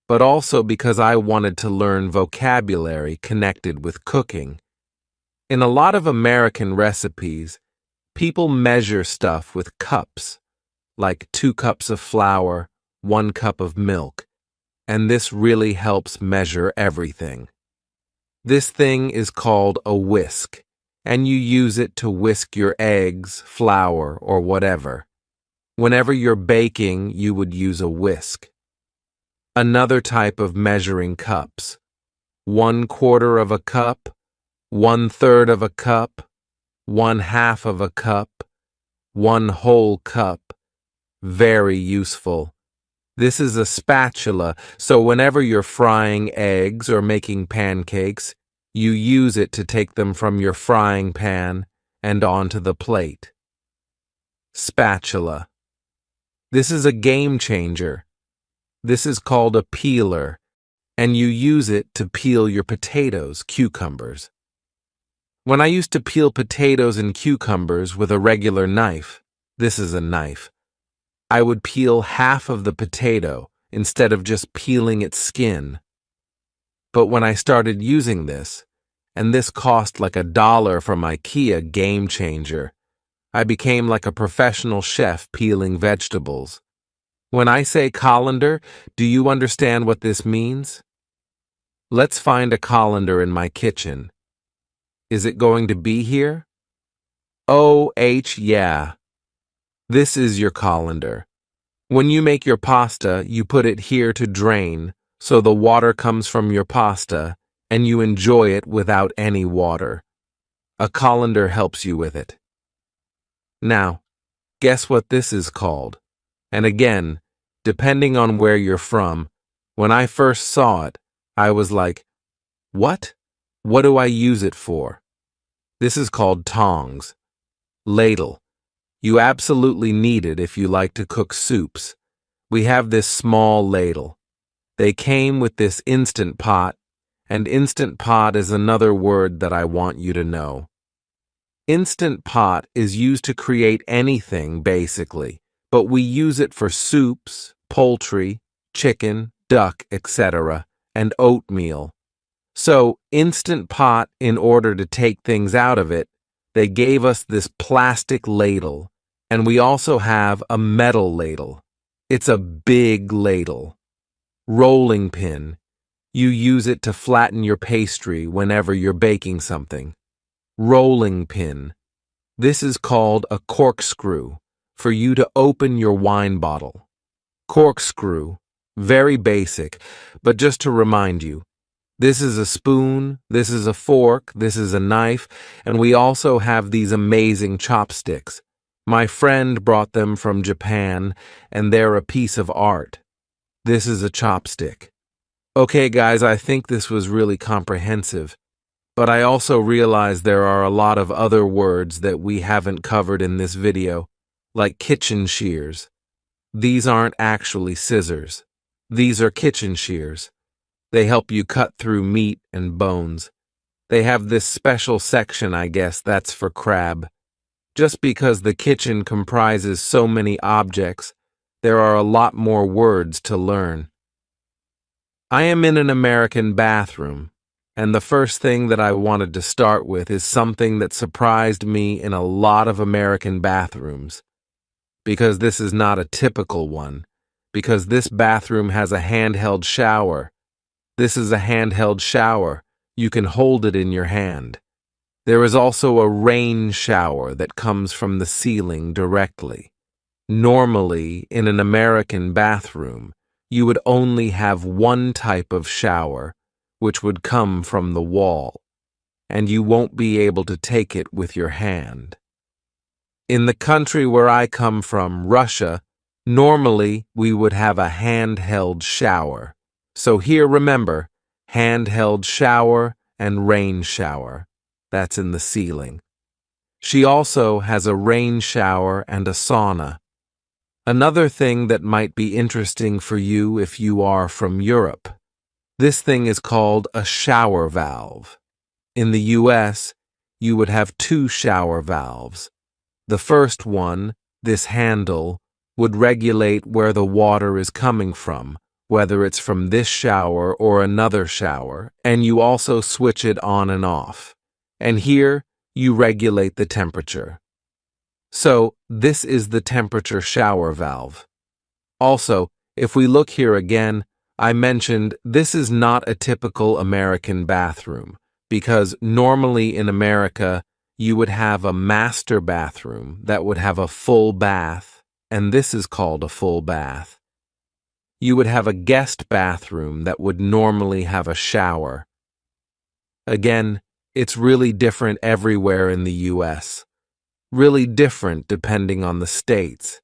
but also because I wanted to learn vocabulary connected with cooking. In a lot of American recipes, people measure stuff with cups, like 2 cups of flour, 1 cup of milk, and this really helps measure everything. This thing is called a whisk, and you use it to whisk your eggs, flour, or whatever. Whenever you're baking, you would use a whisk. Another type of measuring cups: 1/4 of a cup, 1/3 of a cup, 1/2 of a cup, 1 whole cup. Very useful. This is a spatula, so whenever you're frying eggs or making pancakes, you use it to take them from your frying pan and onto the plate. Spatula. This is a game changer. This is called a peeler, and you use it to peel your potatoes, cucumbers. When I used to peel potatoes and cucumbers with a regular knife, this is a knife, I would peel half of the potato instead of just peeling its skin. But when I started using this, and this cost like $1 from IKEA, game changer, I became like a professional chef peeling vegetables. When I say colander, do you understand what this means? Let's find a colander in my kitchen. Is it going to be here? Oh, yeah. This is your colander. When you make your pasta, you put it here to drain, so the water comes from your pasta, and you enjoy it without any water. A colander helps you with it. Now, guess what this is called? And again, depending on where you're from, when I first saw it, I was like, what? What do I use it for? This is called tongs. Ladle. You absolutely need it if you like to cook soups. We have this small ladle. They came with this Instant Pot, and Instant Pot is another word that I want you to know. Instant Pot is used to create anything, basically, but we use it for soups, poultry, chicken, duck, etc., and oatmeal. So, Instant Pot, in order to take things out of it, they gave us this plastic ladle, and we also have a metal ladle. It's a big ladle. Rolling pin. You use it to flatten your pastry whenever you're baking something. Rolling pin. This is called a corkscrew, for you to open your wine bottle. Corkscrew. Very basic, but just to remind you, this is a spoon, this is a fork, this is a knife, and we also have these amazing chopsticks. My friend brought them from Japan, and they're a piece of art. This is a chopstick. Okay, guys, I think this was really comprehensive, but I also realize there are a lot of other words that we haven't covered in this video, like kitchen shears. These aren't actually scissors. These are kitchen shears. They help you cut through meat and bones. They have this special section, I guess, that's for crab. Just because the kitchen comprises so many objects, there are a lot more words to learn. I am in an American bathroom, and the first thing that I wanted to start with is something that surprised me in a lot of American bathrooms. Because this is not a typical one, because this bathroom has a handheld shower. This is a handheld shower. You can hold it in your hand. There is also a rain shower that comes from the ceiling directly. Normally, in an American bathroom, you would only have one type of shower, which would come from the wall, and you won't be able to take it with your hand. In the country where I come from, Russia, normally we would have a handheld shower. So here, remember, handheld shower and rain shower. That's in the ceiling. She also has a rain shower and a sauna. Another thing that might be interesting for you if you are from Europe. This thing is called a shower valve. In the US, you would have two shower valves. The first one, this handle, would regulate where the water is coming from, whether it's from this shower or another shower, and you also switch it on and off. And here, you regulate the temperature. So, this is the temperature shower valve. Also, if we look here again, I mentioned this is not a typical American bathroom, because normally in America, you would have a master bathroom that would have a full bath, and this is called a full bath. You would have a guest bathroom that would normally have a shower. Again, it's really different everywhere in the US. Really different depending on the states.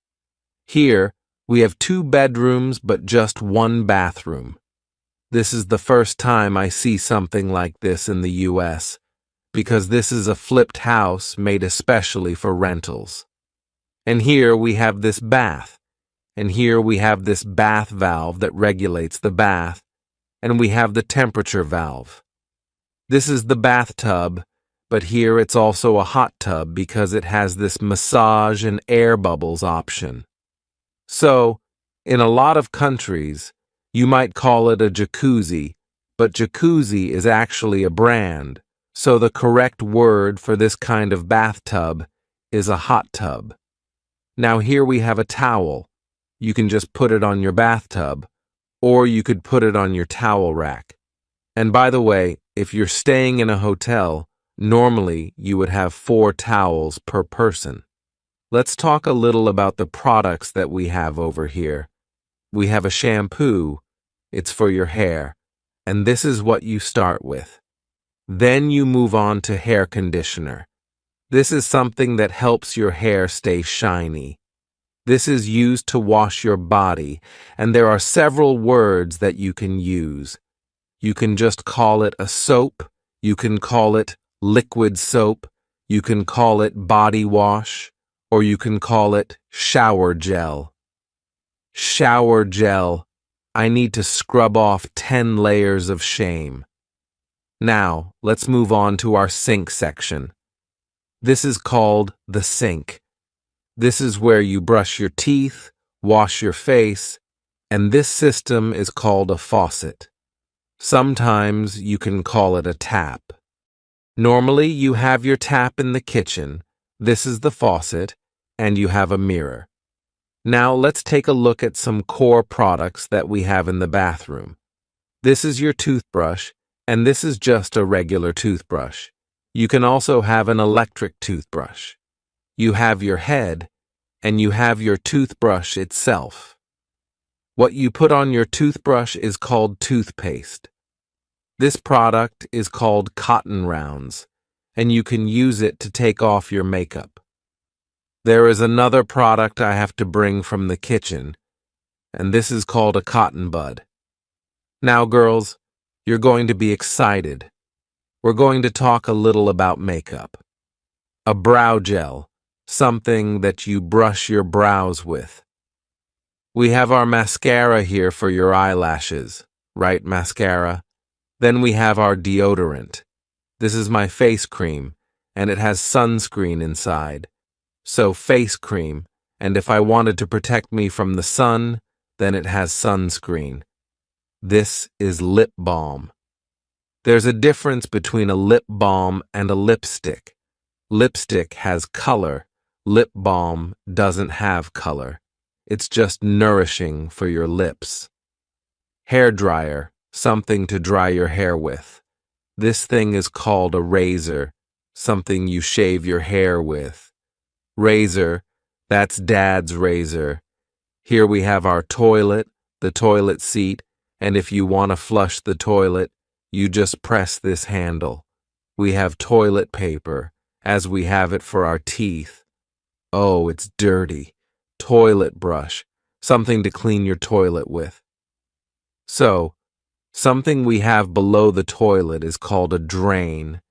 Here, we have 2 bedrooms but just 1 bathroom. This is the first time I see something like this in the US, because this is a flipped house made especially for rentals. And here we have this bath, and here we have this bath valve that regulates the bath, and we have the temperature valve. This is the bathtub, but here it's also a hot tub because it has this massage and air bubbles option. So, in a lot of countries, you might call it a jacuzzi, but jacuzzi is actually a brand, so the correct word for this kind of bathtub is a hot tub. Now here we have a towel. You can just put it on your bathtub, or you could put it on your towel rack. And by the way, if you're staying in a hotel, normally you would have 4 towels per person. Let's talk a little about the products that we have over here. We have a shampoo. It's for your hair, and this is what you start with. Then you move on to hair conditioner. This is something that helps your hair stay shiny. This is used to wash your body, and there are several words that you can use. You can just call it a soap, you can call it liquid soap, you can call it body wash, or you can call it shower gel. Shower gel. I need to scrub off 10 layers of shame. Now, let's move on to our sink section. This is called the sink. This is where you brush your teeth, wash your face, and this system is called a faucet. Sometimes you can call it a tap. Normally, you have your tap in the kitchen. This is the faucet, and you have a mirror. Now, let's take a look at some core products that we have in the bathroom. This is your toothbrush, and this is just a regular toothbrush. You can also have an electric toothbrush. You have your head, and you have your toothbrush itself. What you put on your toothbrush is called toothpaste. This product is called cotton rounds, and you can use it to take off your makeup. There is another product I have to bring from the kitchen, and this is called a cotton bud. Now, girls, you're going to be excited. We're going to talk a little about makeup. A brow gel, something that you brush your brows with. We have our mascara here for your eyelashes, right, mascara? Then we have our deodorant. This is my face cream, and it has sunscreen inside. So face cream, and if I wanted to protect me from the sun, then it has sunscreen. This is lip balm. There's a difference between a lip balm and a lipstick. Lipstick has color. Lip balm doesn't have color. It's just nourishing for your lips. Hair dryer. something to dry your hair with. This thing is called a razor, something you shave your hair with. Razor, that's Dad's razor. Here we have our toilet, the toilet seat, and if you want to flush the toilet, you just press this handle. We have toilet paper, as we have it for our teeth. Oh, it's dirty. Toilet brush, something to clean your toilet with. So, something we have below the toilet is called a drain,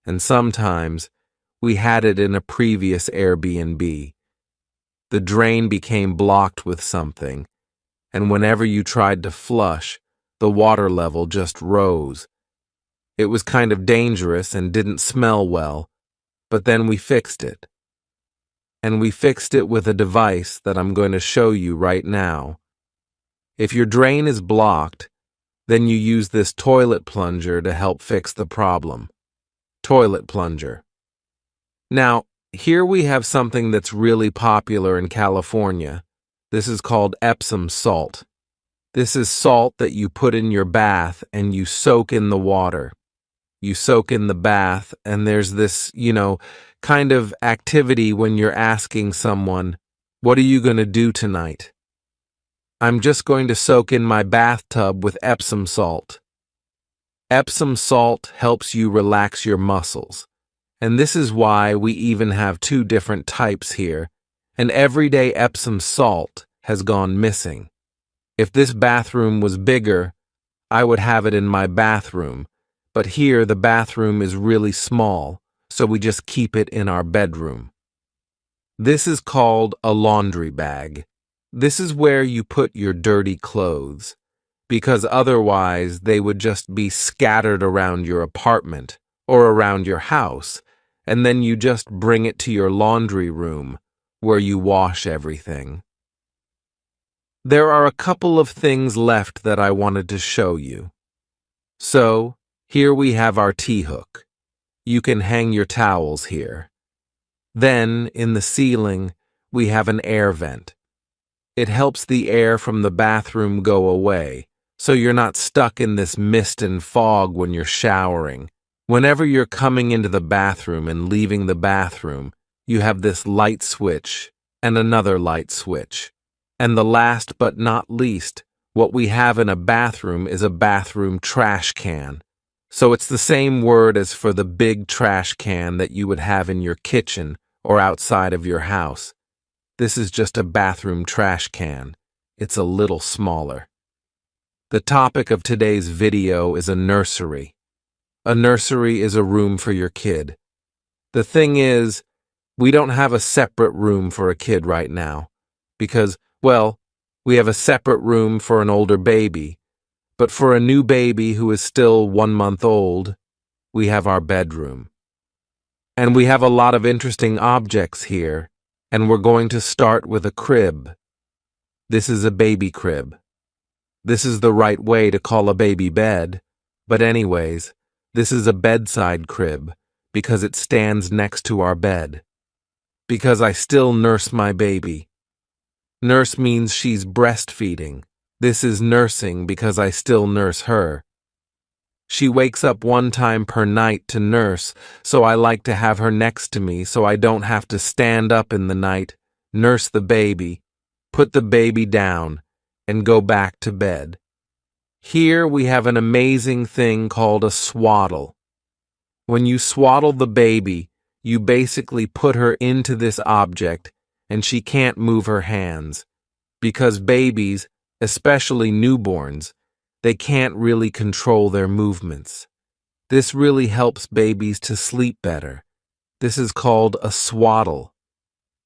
and sometimes we had it in a previous Airbnb. The drain became blocked with something, and whenever you tried to flush, the water level just rose. It was kind of dangerous and didn't smell well, but then we fixed it. And we fixed it with a device that I'm going to show you right now. If your drain is blocked, then you use this toilet plunger to help fix the problem. Toilet plunger. Now, here we have something that's really popular in California. This is called Epsom salt. This is salt that you put in your bath and you soak in the water. You soak in the bath, and there's this, kind of activity when you're asking someone, "What are you going to do tonight?" "I'm just going to soak in my bathtub with Epsom salt." Epsom salt helps you relax your muscles, and this is why we even have two different types here, and everyday Epsom salt has gone missing. If this bathroom was bigger, I would have it in my bathroom, but here the bathroom is really small, so we just keep it in our bedroom. This is called a laundry bag. This is where you put your dirty clothes, because otherwise they would just be scattered around your apartment or around your house, and then you just bring it to your laundry room, where you wash everything. There are a couple of things left that I wanted to show you. So, here we have our T-hook. You can hang your towels here. Then, in the ceiling, we have an air vent. It helps the air from the bathroom go away, so you're not stuck in this mist and fog when you're showering. Whenever you're coming into the bathroom and leaving the bathroom, you have this light switch and another light switch. And the last but not least, what we have in a bathroom is a bathroom trash can. So it's the same word as for the big trash can that you would have in your kitchen or outside of your house. This is just a bathroom trash can. It's a little smaller. The topic of today's video is a nursery. A nursery is a room for your kid. The thing is, we don't have a separate room for a kid right now because, well, we have a separate room for an older baby. But for a new baby who is still 1 month old, we have our bedroom. And we have a lot of interesting objects here, and we're going to start with a crib. This is a baby crib. This is the right way to call a baby bed, but anyways, this is a bedside crib because it stands next to our bed. Because I still nurse my baby. Nurse means she's breastfeeding. This is nursing because I still nurse her. She wakes up 1 time per night to nurse, so I like to have her next to me so I don't have to stand up in the night, nurse the baby, put the baby down, and go back to bed. Here we have an amazing thing called a swaddle. When you swaddle the baby, you basically put her into this object and she can't move her hands, because babies, especially newborns, they can't really control their movements. This really helps babies to sleep better. This is called a swaddle.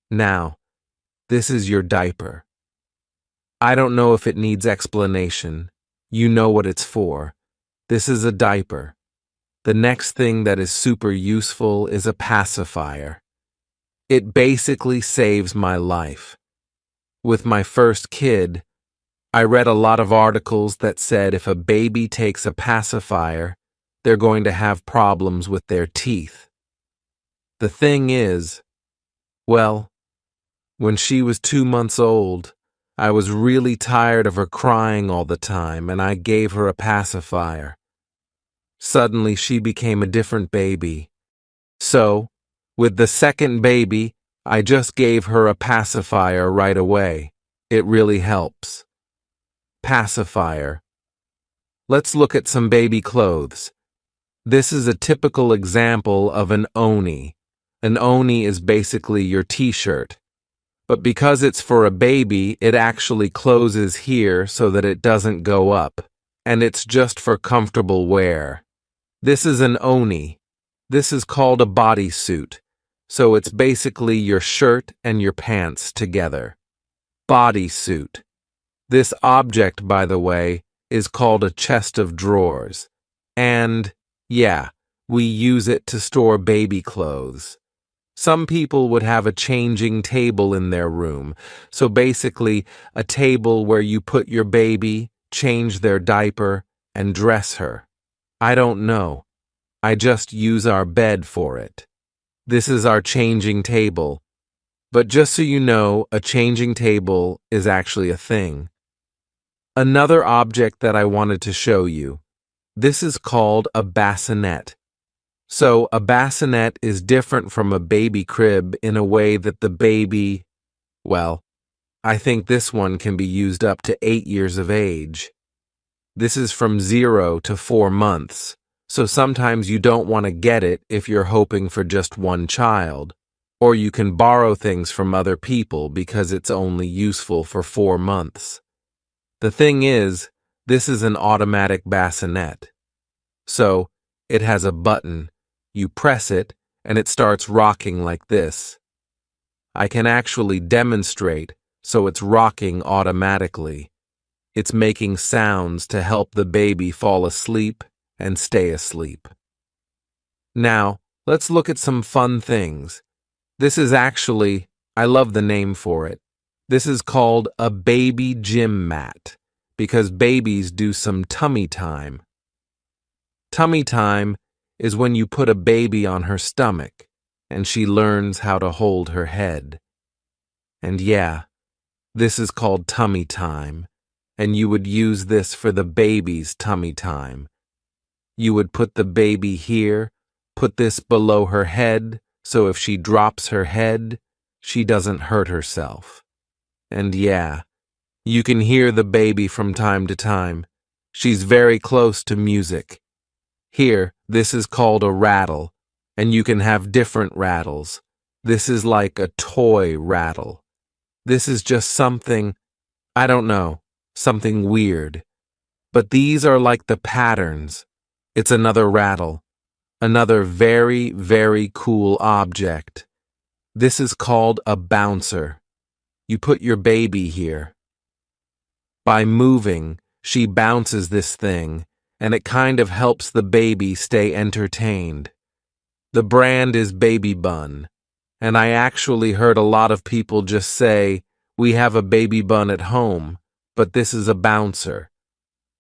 Now, this is your diaper. I don't know if it needs explanation. You know what it's for. This is a diaper. The next thing that is super useful is a pacifier. It basically saves my life. With my first kid, I read a lot of articles that said if a baby takes a pacifier, they're going to have problems with their teeth. The thing is, well, when she was 2 months old, I was really tired of her crying all the time, and I gave her a pacifier. Suddenly, she became a different baby. So, with the second baby, I just gave her a pacifier right away. It really helps. Pacifier. Let's look at some baby clothes. This is a typical example of an oni. An oni is basically your t-shirt. But because it's for a baby, it actually closes here so that it doesn't go up, and it's just for comfortable wear. This is an oni. This is called a bodysuit, so it's basically your shirt and your pants together. Bodysuit. This object, by the way, is called a chest of drawers. And, yeah, we use it to store baby clothes. Some people would have a changing table in their room, so basically a table where you put your baby, change their diaper, and dress her. I don't know. I just use our bed for it. This is our changing table. But just so you know, a changing table is actually a thing. Another object that I wanted to show you. This is called a bassinet. So a bassinet is different from a baby crib in a way that the baby, well, I think this one can be used up to 8 years of age. This is from 0 to 4 months, so sometimes you don't want to get it if you're hoping for just one child, or you can borrow things from other people because it's only useful for 4 months. The thing is, this is an automatic bassinet. So, it has a button. You press it, and it starts rocking like this. I can actually demonstrate, so it's rocking automatically. It's making sounds to help the baby fall asleep and stay asleep. Now, let's look at some fun things. This is actually, I love the name for it. This is called a baby gym mat, because babies do some tummy time. Tummy time is when you put a baby on her stomach, and she learns how to hold her head. And yeah, this is called tummy time, and you would use this for the baby's tummy time. You would put the baby here, put this below her head, so if she drops her head, she doesn't hurt herself. And yeah, you can hear the baby from time to time. She's very close to music. Here, this is called a rattle, and you can have different rattles. This is like a toy rattle. This is just something, I don't know, something weird. But these are like the patterns. It's another rattle, another very, very cool object. This is called a bouncer. You put your baby here. By moving, she bounces this thing, and it kind of helps the baby stay entertained. The brand is Baby Bun, and I actually heard a lot of people just say, "We have a baby bun at home, but this is a bouncer."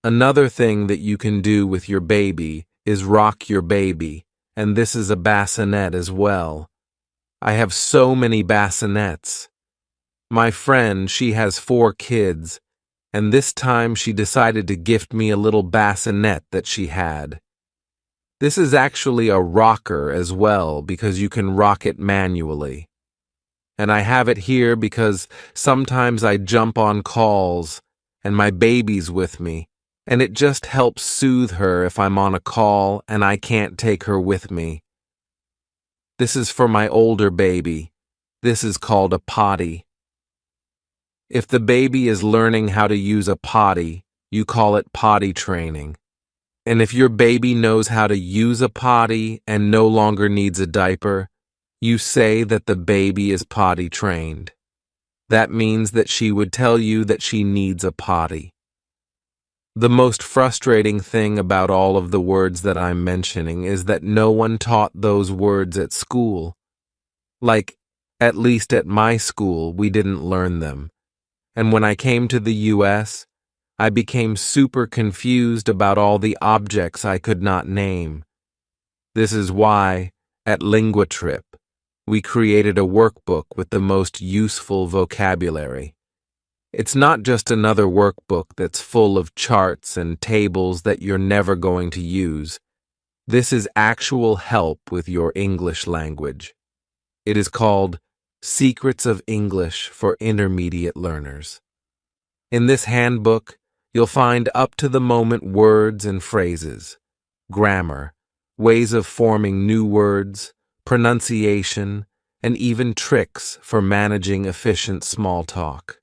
Another thing that you can do with your baby is rock your baby, and this is a bassinet as well. I have so many bassinets. My friend, she has 4 kids, and this time she decided to gift me a little bassinet that she had. This is actually a rocker as well because you can rock it manually. And I have it here because sometimes I jump on calls and my baby's with me, and it just helps soothe her if I'm on a call and I can't take her with me. This is for my older baby. This is called a potty. If the baby is learning how to use a potty, you call it potty training. And if your baby knows how to use a potty and no longer needs a diaper, you say that the baby is potty trained. That means that she would tell you that she needs a potty. The most frustrating thing about all of the words that I'm mentioning is that no one taught those words at school. Like, at least at my school, we didn't learn them. And when I came to the US, I became super confused about all the objects I could not name. This is why, at LinguaTrip, we created a workbook with the most useful vocabulary. It's not just another workbook that's full of charts and tables that you're never going to use. This is actual help with your English language. It is called Secrets of English for Intermediate Learners. In this handbook, you'll find up-to-the-moment words and phrases, grammar, ways of forming new words, pronunciation, and even tricks for managing efficient small talk.